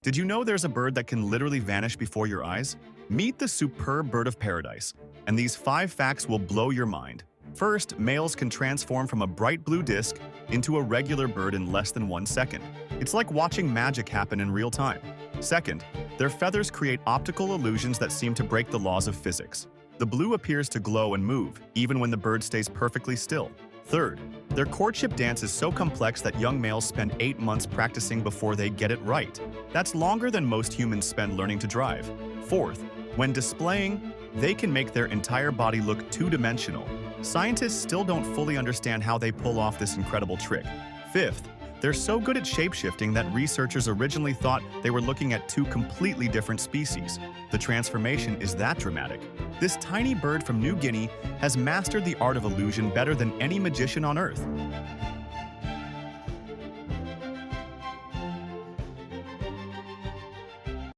Did you know there's a bird that can literally vanish before your eyes? Meet the superb bird of paradise, and these 5 facts will blow your mind. First, males can transform from a bright blue disc into a regular bird in less than 1 second. It's like watching magic happen in real time. Second, their feathers create optical illusions that seem to break the laws of physics. The blue appears to glow and move, even when the bird stays perfectly still. Third, their courtship dance is so complex that young males spend 8 months practicing before they get it right. That's longer than most humans spend learning to drive. Fourth, when displaying, they can make their entire body look two-dimensional. Scientists still don't fully understand how they pull off this incredible trick. Fifth, they're so good at shape-shifting that researchers originally thought they were looking at 2 completely different species. The transformation is that dramatic. This tiny bird from New Guinea has mastered the art of illusion better than any magician on Earth.